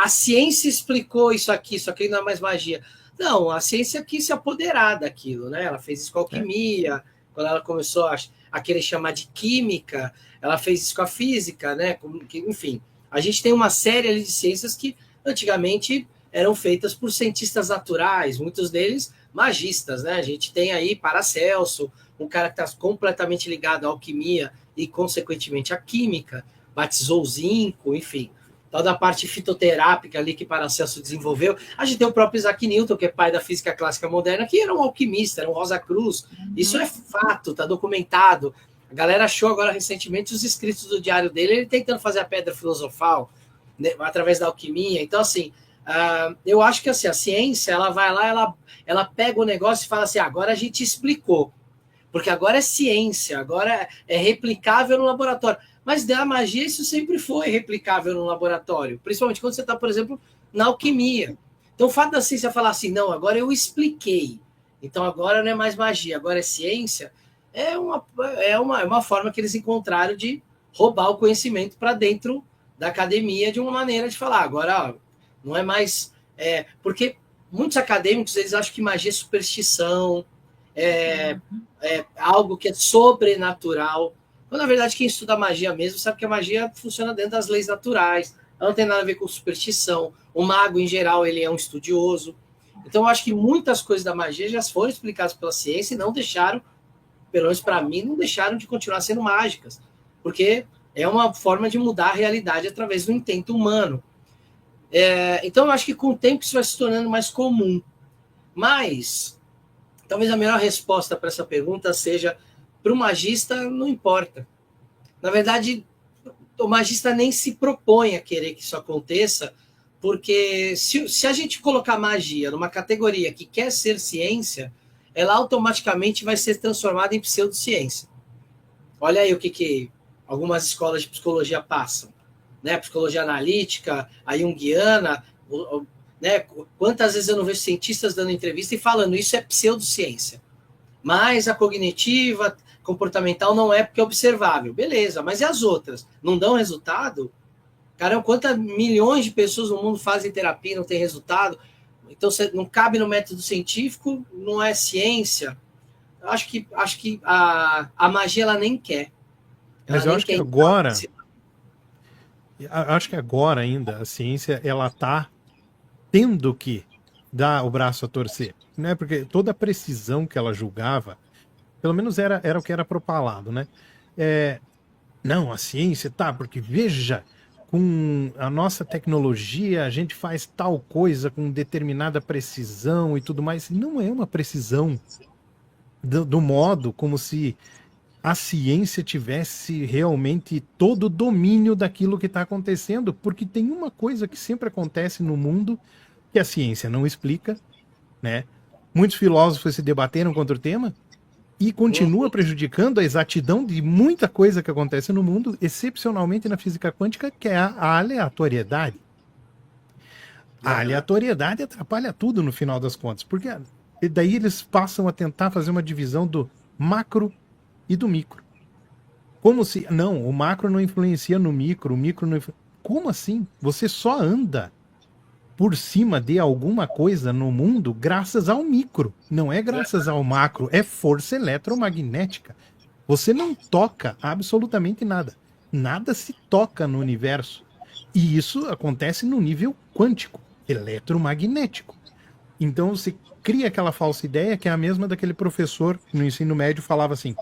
a ciência explicou isso aqui não é mais magia. Não, a ciência quis se apoderar daquilo, né? Ela fez isso com a alquimia, quando ela começou a querer chamar de química, ela fez isso com a física, né? Enfim, a gente tem uma série de ciências que antigamente eram feitas por cientistas naturais, muitos deles magistas, né? A gente tem aí Paracelso, um cara que está completamente ligado à alquimia e, consequentemente, à química, batizou o zinco, enfim. Toda a parte fitoterápica ali que Paracelso desenvolveu. A gente tem o próprio Isaac Newton, que é pai da física clássica moderna, que era um alquimista, era um Rosa Cruz. Isso é fato, está documentado. A galera achou agora recentemente os escritos do diário dele, ele tentando fazer a pedra filosofal, né, através da alquimia. Então, assim, eu acho que assim, a ciência, ela vai lá, ela pega o negócio e fala assim, agora a gente explicou. Porque agora é ciência, agora é replicável no laboratório. Mas da magia isso sempre foi replicável no laboratório, principalmente quando você está, por exemplo, na alquimia. Então o fato da ciência falar assim, não, agora eu expliquei, então agora não é mais magia, agora é ciência, é uma forma que eles encontraram de roubar o conhecimento para dentro da academia de uma maneira de falar, agora ó, não é mais... porque muitos acadêmicos eles acham que magia é superstição, é algo que é sobrenatural. Quando, na verdade, quem estuda magia mesmo sabe que a magia funciona dentro das leis naturais. Ela não tem nada a ver com superstição. O mago, em geral, ele é um estudioso. Então, eu acho que muitas coisas da magia já foram explicadas pela ciência e não deixaram, pelo menos para mim, não deixaram de continuar sendo mágicas. Porque é uma forma de mudar a realidade através do intento humano. Então, eu acho que com o tempo isso vai se tornando mais comum. Mas... talvez a melhor resposta para essa pergunta seja, para o magista, não importa. Na verdade, o magista nem se propõe a querer que isso aconteça, porque se a gente colocar magia numa categoria que quer ser ciência, ela automaticamente vai ser transformada em pseudociência. Olha aí o que algumas escolas de psicologia passam. Né? Psicologia analítica, a junguiana... né? Quantas vezes eu não vejo cientistas dando entrevista e falando isso é pseudociência, mas a cognitiva, comportamental não é porque é observável, beleza, mas e as outras? Não dão resultado? Caramba, quantas milhões de pessoas no mundo fazem terapia e não tem resultado? Então não cabe no método científico, não é ciência. Acho que a magia ela nem quer. Mas eu acho que agora, ainda a ciência ela está tendo que dar o braço a torcer, né? Porque toda a precisão que ela julgava, pelo menos era o que era propalado, né? Não, a ciência tá, porque veja, com a nossa tecnologia a gente faz tal coisa com determinada precisão e tudo mais. Não é uma precisão do modo como se a ciência tivesse realmente todo o domínio daquilo que está acontecendo, porque tem uma coisa que sempre acontece no mundo que a ciência não explica, né? Muitos filósofos se debateram contra o tema e continua prejudicando a exatidão de muita coisa que acontece no mundo, excepcionalmente na física quântica, que é a aleatoriedade. A aleatoriedade atrapalha tudo no final das contas, porque daí eles passam a tentar fazer uma divisão do macro e do micro. Como se... não, o macro não influencia no micro, o micro não... Como assim? Você só anda por cima de alguma coisa no mundo graças ao micro. Não é graças ao macro, é força eletromagnética. Você não toca absolutamente nada. Nada se toca no universo. E isso acontece no nível quântico, eletromagnético. Então você cria aquela falsa ideia que é a mesma daquele professor no ensino médio falava assim: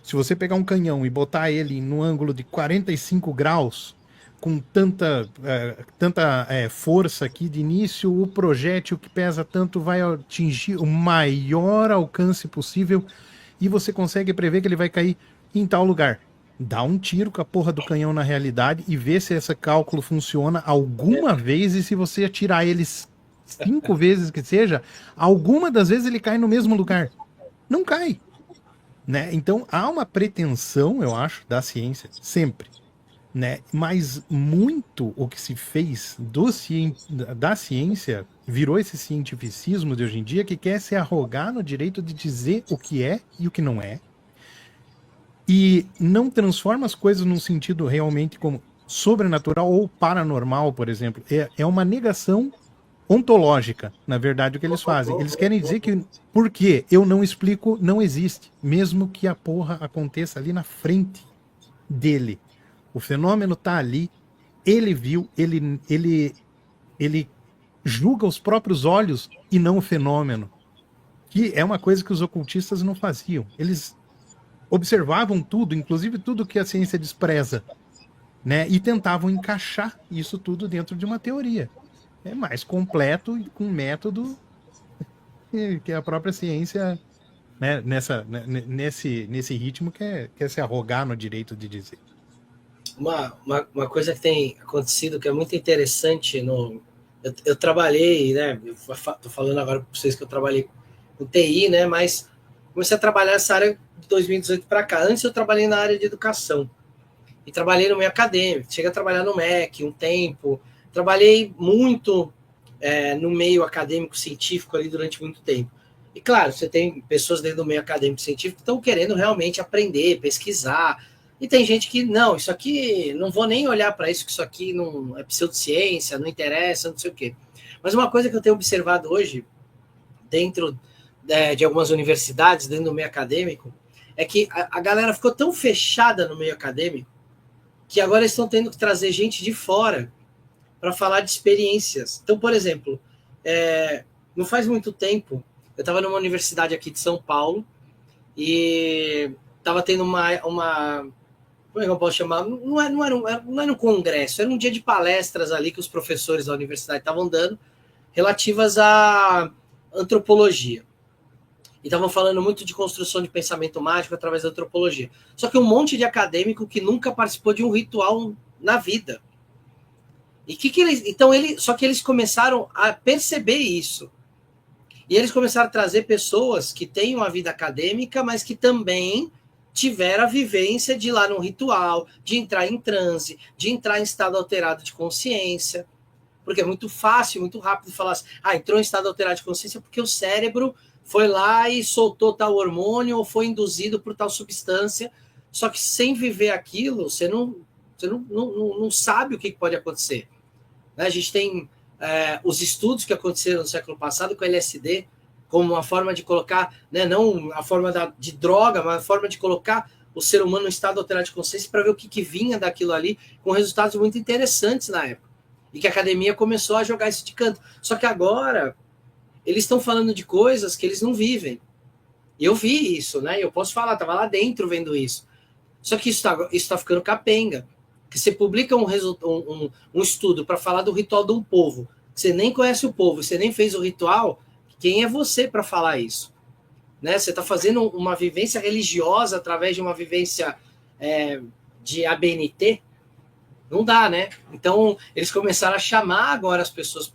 se você pegar um canhão e botar ele no ângulo de 45 graus, com tanta força aqui de início, o projétil que pesa tanto vai atingir o maior alcance possível e você consegue prever que ele vai cair em tal lugar. Dá um tiro com a porra do canhão na realidade e vê se esse cálculo funciona alguma vez, e se você atirar eles 5 vezes que seja, alguma das vezes ele cai no mesmo lugar. Não cai. Né? Então há uma pretensão, eu acho, da ciência, sempre. Né? Mas muito o que se fez da ciência virou esse cientificismo de hoje em dia, que quer se arrogar no direito de dizer o que é e o que não é, e não transforma as coisas num sentido realmente como sobrenatural ou paranormal, por exemplo, é uma negação ontológica, na verdade, o que eles fazem. Eles querem dizer que, porque eu não explico, não existe, mesmo que a porra aconteça ali na frente dele. O fenômeno tá ali, ele viu, ele julga os próprios olhos e não o fenômeno, que é uma coisa que os ocultistas não faziam. Eles observavam tudo, inclusive tudo que a ciência despreza, né? E tentavam encaixar isso tudo dentro de uma teoria. É mais completo e com método que a própria ciência, né, nesse ritmo quer se arrogar no direito de dizer. Uma coisa que tem acontecido que é muito interessante eu trabalhei, né? Estou falando agora para vocês que eu trabalhei com TI, né? Mas comecei a trabalhar nessa área de 2018 para cá. Antes eu trabalhei na área de educação e trabalhei no meio acadêmico. Cheguei a trabalhar no MEC um tempo. Trabalhei muito no meio acadêmico científico ali durante muito tempo. E claro, você tem pessoas dentro do meio acadêmico científico que estão querendo realmente aprender, pesquisar. E tem gente que, não, isso aqui, não vou nem olhar para isso, que isso aqui não é pseudociência, não interessa, não sei o quê. Mas uma coisa que eu tenho observado hoje, dentro de algumas universidades, dentro do meio acadêmico, é que a galera ficou tão fechada no meio acadêmico que agora estão tendo que trazer gente de fora para falar de experiências. Então, por exemplo, não faz muito tempo, eu estava numa universidade aqui de São Paulo e estava tendo uma como é que eu posso chamar? Não era um congresso, era um dia de palestras ali que os professores da universidade estavam dando, relativas à antropologia. E estavam falando muito de construção de pensamento mágico através da antropologia. Só que um monte de acadêmico que nunca participou de um ritual na vida. E só que eles começaram a perceber isso. E eles começaram a trazer pessoas que têm uma vida acadêmica, mas que também tiveram a vivência de ir lá num ritual, de entrar em transe, de entrar em estado alterado de consciência. Porque é muito fácil, muito rápido falar assim, entrou em estado alterado de consciência porque o cérebro foi lá e soltou tal hormônio ou foi induzido por tal substância. Só que sem viver aquilo, você não sabe o que pode acontecer. A gente tem os estudos que aconteceram no século passado com LSD, como uma forma de colocar, né, não a forma de droga, mas a forma de colocar o ser humano em estado alterado de consciência para ver o que vinha daquilo ali, com resultados muito interessantes na época. E que a academia começou a jogar isso de canto. Só que agora, eles estão falando de coisas que eles não vivem. E eu vi isso, né? Eu posso falar, estava lá dentro vendo isso. Só que isso tá ficando capenga. Que você publica um estudo para falar do ritual de um povo, você nem conhece o povo, você nem fez o ritual, quem é você para falar isso? Né? Você está fazendo uma vivência religiosa através de uma vivência de ABNT? Não dá, né? Então, eles começaram a chamar agora as pessoas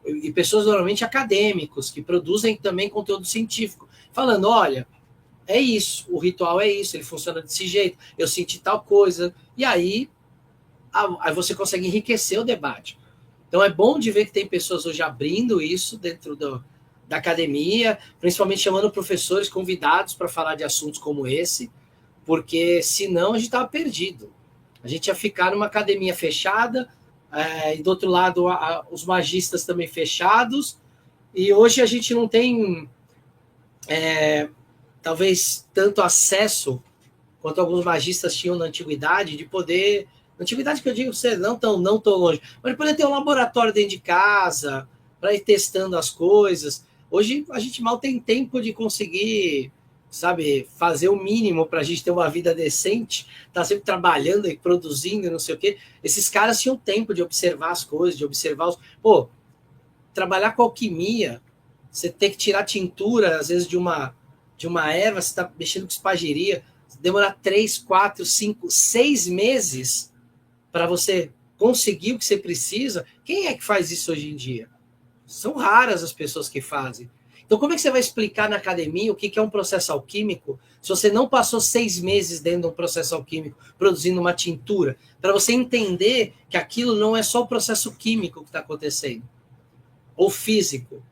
e pessoas normalmente acadêmicos, que produzem também conteúdo científico, falando, olha, é isso, o ritual é isso, ele funciona desse jeito, eu senti tal coisa, e aí você consegue enriquecer o debate. Então é bom de ver que tem pessoas hoje abrindo isso dentro da academia, principalmente chamando professores convidados para falar de assuntos como esse, porque senão a gente estava perdido. A gente ia ficar numa academia fechada, e do outro lado os magistas também fechados, e hoje a gente não tem talvez tanto acesso quanto alguns magistas tinham na antiguidade, de poder... Na antiguidade que eu digo, você não tão longe, mas de poder ter um laboratório dentro de casa, para ir testando as coisas. Hoje a gente mal tem tempo de conseguir, sabe, fazer o mínimo para a gente ter uma vida decente, tá sempre trabalhando e produzindo, não sei o quê. Esses caras tinham tempo de observar as coisas, de observar os... Pô, trabalhar com alquimia, você tem que tirar tintura, às vezes, de uma erva, você está mexendo com espagiria, demorar 3, 4, 5, 6 meses para você conseguir o que você precisa. Quem é que faz isso hoje em dia? São raras as pessoas que fazem. Então, como é que você vai explicar na academia o que é um processo alquímico se você não passou 6 meses dentro de um processo alquímico produzindo uma tintura? Para você entender que aquilo não é só o processo químico que está acontecendo, ou físico.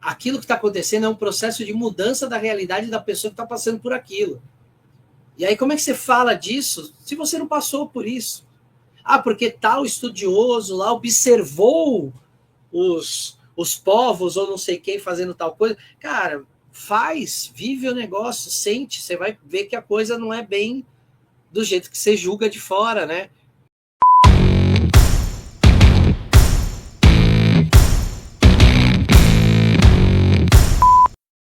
Aquilo que está acontecendo é um processo de mudança da realidade da pessoa que está passando por aquilo. E aí, como é que você fala disso se você não passou por isso? Ah, porque tal estudioso lá observou os povos ou não sei quem fazendo tal coisa. Cara, faz, vive o negócio, sente, você vai ver que a coisa não é bem do jeito que você julga de fora, né?